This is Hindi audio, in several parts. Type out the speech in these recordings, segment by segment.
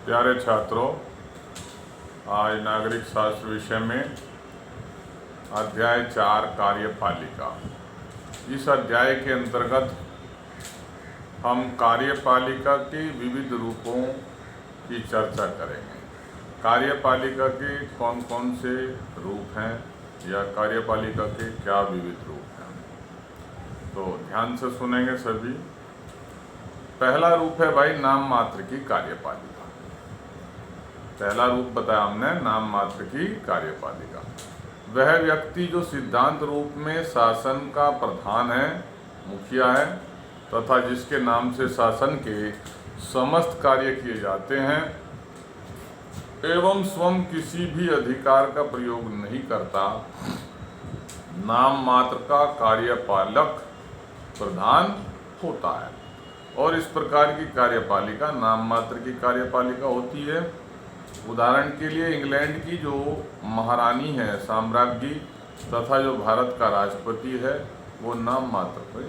प्यारे छात्रों, आज नागरिक शास्त्र विषय में अध्याय 4 कार्यपालिका। इस अध्याय के अंतर्गत हम कार्यपालिका के विविध रूपों की चर्चा करेंगे। कार्यपालिका के कौन कौन से रूप हैं या कार्यपालिका के क्या विविध रूप हैं, तो ध्यान से सुनेंगे सभी। पहला रूप है भाई नाम मात्र की कार्यपालिका। पहला रूप बताया हमने, नाम मात्र की कार्यपालिका। वह व्यक्ति जो सिद्धांत रूप में शासन का प्रधान है, मुखिया है, तथा जिसके नाम से शासन के समस्त कार्य किए जाते हैं एवं स्वयं किसी भी अधिकार का प्रयोग नहीं करता, नाम मात्र का कार्यपालक प्रधान होता है। और इस प्रकार की कार्यपालिका नाम मात्र की कार्यपालिका होती है। उदाहरण के लिए इंग्लैंड की जो महारानी है, साम्राज्ञी, तथा जो भारत का राष्ट्रपति है, वो नाम मात्र की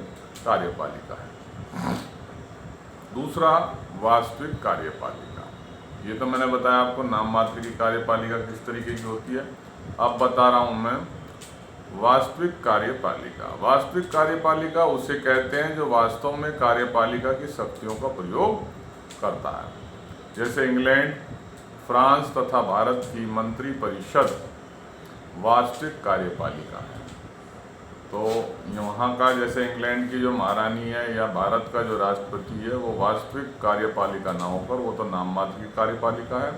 कार्यपालिका है। दूसरा, वास्तविक कार्यपालिका। ये तो मैंने बताया आपको नाम मात्र की कार्यपालिका किस तरीके की होती है। अब बता रहा हूँ मैं वास्तविक कार्यपालिका। वास्तविक कार्यपालिका उसे कहते हैं जो वास्तव में कार्यपालिका की शक्तियों का प्रयोग करता है। जैसे इंग्लैंड, फ्रांस तथा भारत की मंत्री परिषद वास्तविक कार्यपालिका है। तो यहाँ का जैसे इंग्लैंड की जो महारानी है या भारत का जो राष्ट्रपति है, वो वास्तविक कार्यपालिका ना होकर वो तो नाम मात्र की कार्यपालिका है,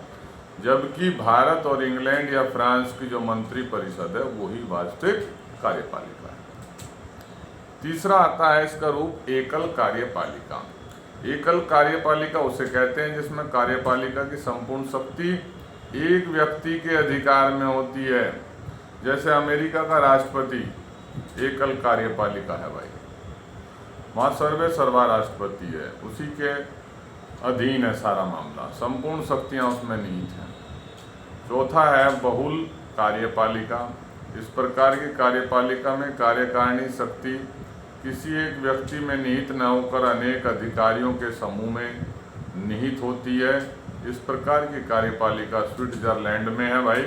जबकि भारत और इंग्लैंड या फ्रांस की जो मंत्री परिषद है वही वास्तविक कार्यपालिका है। तीसरा आता है इसका रूप एकल कार्यपालिका। एकल कार्यपालिका उसे कहते हैं जिसमें कार्यपालिका की संपूर्ण शक्ति एक व्यक्ति के अधिकार में होती है। जैसे अमेरिका का राष्ट्रपति एकल कार्यपालिका है भाई, वहाँ सर्वे सर्वा राष्ट्रपति है, उसी के अधीन है सारा मामला, संपूर्ण शक्तियाँ उसमें निहित हैं। चौथा है बहुल कार्यपालिका। इस प्रकार की कार्यपालिका में कार्यकारिणी शक्ति किसी एक व्यक्ति में निहित न होकर अनेक अधिकारियों के समूह में निहित होती है। इस प्रकार की कार्यपालिका स्विट्जरलैंड में है भाई।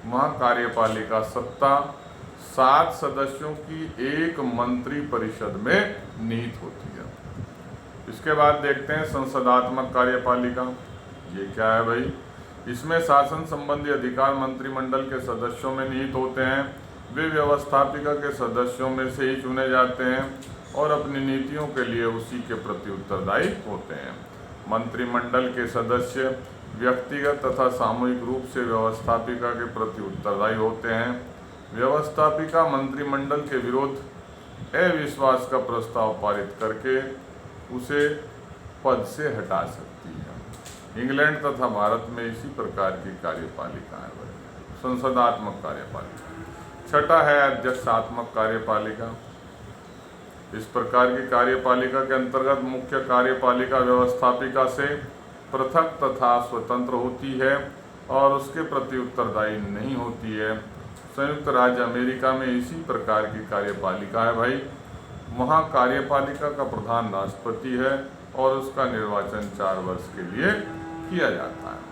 वहाँ कार्यपालिका सत्ता 7 सदस्यों की एक मंत्री परिषद में निहित होती है। इसके बाद देखते हैं संसदात्मक कार्यपालिका। ये क्या है भाई? इसमें शासन संबंधी अधिकार मंत्रिमंडल के सदस्यों में निहित होते हैं। वे व्यवस्थापिका के सदस्यों में से ही चुने जाते हैं और अपनी नीतियों के लिए उसी के प्रति उत्तरदायी होते हैं। मंत्रिमंडल के सदस्य व्यक्तिगत तथा सामूहिक रूप से व्यवस्थापिका के प्रति उत्तरदायी होते हैं। व्यवस्थापिका मंत्रिमंडल के विरुद्ध अविश्वास का प्रस्ताव पारित करके उसे पद से हटा सकती है। इंग्लैंड तथा भारत में इसी प्रकार की कार्यपालिका है भाई, संसदात्मक कार्यपालिका। छठा है अध्यक्षात्मक कार्यपालिका। इस प्रकार की कार्यपालिका के अंतर्गत मुख्य कार्यपालिका व्यवस्थापिका से पृथक तथा स्वतंत्र होती है और उसके प्रति उत्तरदायी नहीं होती है। संयुक्त राज्य अमेरिका में इसी प्रकार की कार्यपालिका है भाई। वहाँ कार्यपालिका का प्रधान राष्ट्रपति है और उसका निर्वाचन 4 वर्ष के लिए किया जाता है।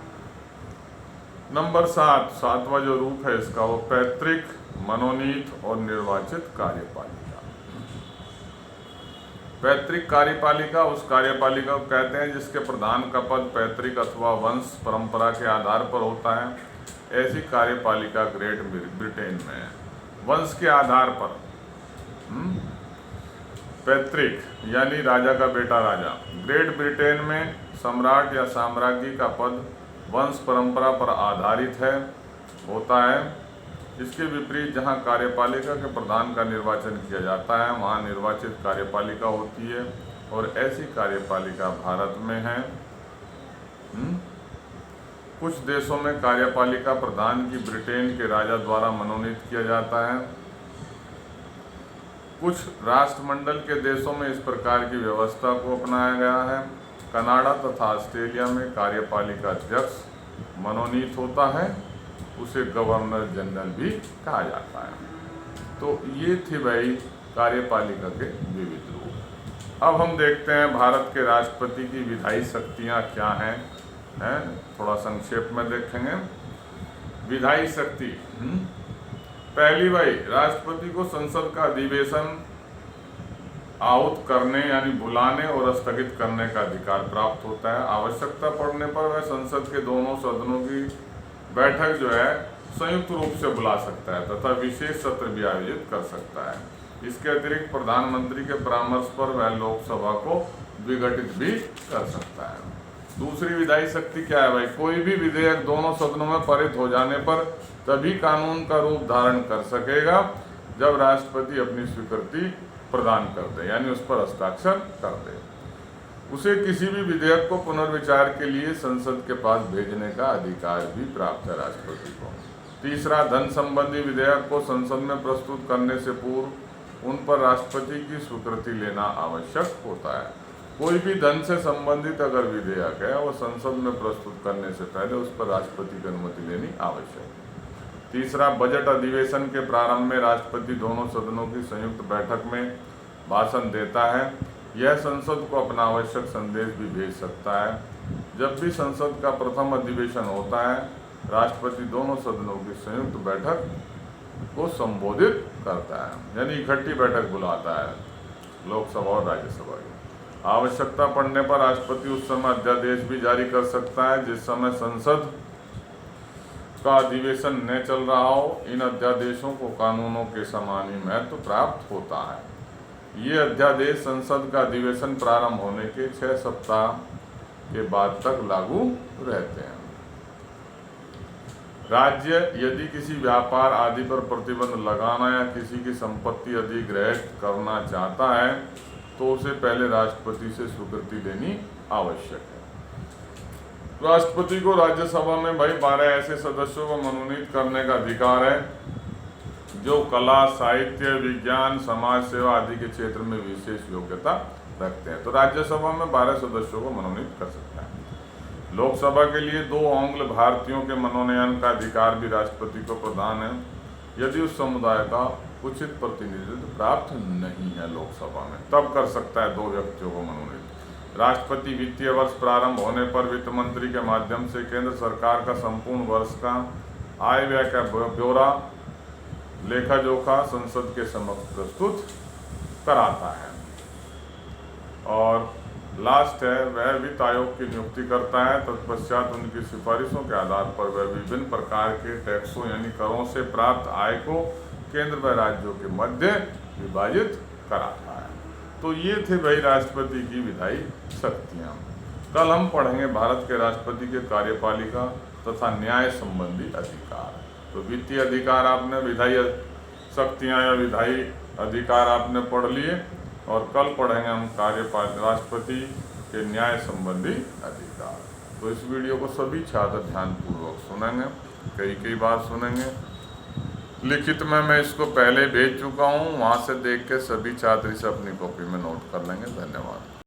नंबर 7, सातवां जो रूप है इसका, वो पैतृक, मनोनीत और निर्वाचित कार्यपालिका। पैतृक कार्यपालिका उस कार्यपालिका को कहते हैं जिसके प्रधान का पद पैतृक अथवा वंश परंपरा के आधार पर होता है। ऐसी कार्यपालिका ग्रेट ब्रिटेन में है। वंश के आधार पर पैतृक यानी राजा का बेटा राजा। ग्रेट ब्रिटेन में सम्राट या साम्राज्ञी का पद वंश परंपरा पर आधारित होता है। इसके विपरीत जहाँ कार्यपालिका के प्रधान का निर्वाचन किया जाता है, वहाँ निर्वाचित कार्यपालिका होती है और ऐसी कार्यपालिका भारत में है। कुछ देशों में कार्यपालिका प्रधान की ब्रिटेन के राजा द्वारा मनोनीत किया जाता है। कुछ राष्ट्रमंडल के देशों में इस प्रकार की व्यवस्था को अपनाया गया है। कनाडा तथा ऑस्ट्रेलिया में कार्यपालिका अध्यक्ष मनोनीत होता है, उसे गवर्नर जनरल भी कहा जाता है। तो ये थी भाई कार्यपालिका के विविध रूप। अब हम देखते हैं भारत के राष्ट्रपति की विधायी शक्तियाँ क्या हैं है, थोड़ा संक्षेप में देखेंगे। विधायी शक्ति, पहली भाई, राष्ट्रपति को संसद का अधिवेशन आहूत करने यानी बुलाने और स्थगित करने का अधिकार प्राप्त होता है। आवश्यकता पड़ने पर वह संसद के दोनों सदनों की बैठक जो है संयुक्त रूप से बुला सकता है तथा विशेष सत्र भी आयोजित कर सकता है। इसके अतिरिक्त प्रधानमंत्री के परामर्श पर वह लोकसभा को विघटित भी कर सकता है। दूसरी विधायी शक्ति क्या है भाई, कोई भी विधेयक दोनों सदनों में पारित हो जाने पर तभी कानून का रूप धारण कर सकेगा जब राष्ट्रपति अपनी स्वीकृति प्रदान कर दे, यानी उस पर हस्ताक्षर कर दे। उसे किसी भी विधेयक को पुनर्विचार के लिए संसद के पास भेजने का अधिकार भी प्राप्त है राष्ट्रपति को। तीसरा, धन संबंधी विधेयक को संसद में प्रस्तुत करने से पूर्व उन पर राष्ट्रपति की स्वीकृति लेना आवश्यक होता है। कोई भी धन से संबंधित अगर विधेयक है वो संसद में प्रस्तुत करने से पहले उस पर राष्ट्रपति की अनुमति लेनी आवश्यक है। तीसरा, बजट अधिवेशन के प्रारंभ में राष्ट्रपति दोनों सदनों की संयुक्त बैठक में भाषण देता है। यह संसद को अपना आवश्यक संदेश भी भेज सकता है। जब भी संसद का प्रथम अधिवेशन होता है, राष्ट्रपति दोनों सदनों की संयुक्त बैठक को संबोधित करता है, यानी इकट्ठी बैठक बुलाता है लोकसभा और राज्यसभा की। आवश्यकता पड़ने पर राष्ट्रपति उस समय अध्यादेश भी जारी कर सकता है जिस समय संसद का अधिवेशन न चल रहा हो। इन अध्यादेशों को कानूनों के समान ही महत्व प्राप्त होता है। ये अध्यादेश संसद का अधिवेशन प्रारंभ होने के 6 सप्ताह के बाद तक लागू रहते हैं। राज्य यदि किसी व्यापार आदि पर प्रतिबंध लगाना या किसी की संपत्ति अधिग्रहित करना चाहता है तो उसे पहले राष्ट्रपति से स्वीकृति लेनी आवश्यक है। राष्ट्रपति को राज्यसभा में भाई 12 ऐसे सदस्यों को मनोनीत करने का अधिकार है जो कला, साहित्य, विज्ञान, समाज सेवा आदि के क्षेत्र में विशेष योग्यता रखते हैं। तो राज्यसभा में 12 सदस्यों को मनोनीत कर सकता है। लोकसभा के लिए 2 आंग्ल भारतीयों के मनोनयन का अधिकार भी राष्ट्रपति को प्रदान है यदि उस समुदाय का उचित प्रतिनिधित्व प्राप्त नहीं है लोकसभा में, तब कर सकता है 2 व्यक्तियों को मनोनीत। राष्ट्रपति वित्तीय वर्ष प्रारंभ होने पर वित्त मंत्री के माध्यम से केंद्र सरकार का संपूर्ण वर्ष का आय व्यय का ब्यौरा, लेखा जोखा संसद के समक्ष प्रस्तुत कराता है। और लास्ट है, वह वित्त आयोग की नियुक्ति करता है। तत्पश्चात उनकी सिफारिशों के आधार पर वह विभिन्न प्रकार के टैक्सों यानी करों से प्राप्त आय को केंद्र व राज्यों के मध्य विभाजित कराता है। तो ये थे भाई राष्ट्रपति की विधायी शक्तियाँ। कल हम पढ़ेंगे भारत के राष्ट्रपति के कार्यपालिका तथा न्याय संबंधी अधिकार। तो वित्तीय अधिकार आपने, विधायी शक्तियाँ या विधायी अधिकार आपने पढ़ लिए, और कल पढ़ेंगे हम राष्ट्रपति के न्याय संबंधी अधिकार। तो इस वीडियो को सभी छात्र ध्यानपूर्वक सुनेंगे, कई बार सुनेंगे। लिखित में मैं इसको पहले भेज चुका हूँ, वहाँ से देख के सभी छात्र इसे अपनी कॉपी में नोट कर लेंगे। धन्यवाद।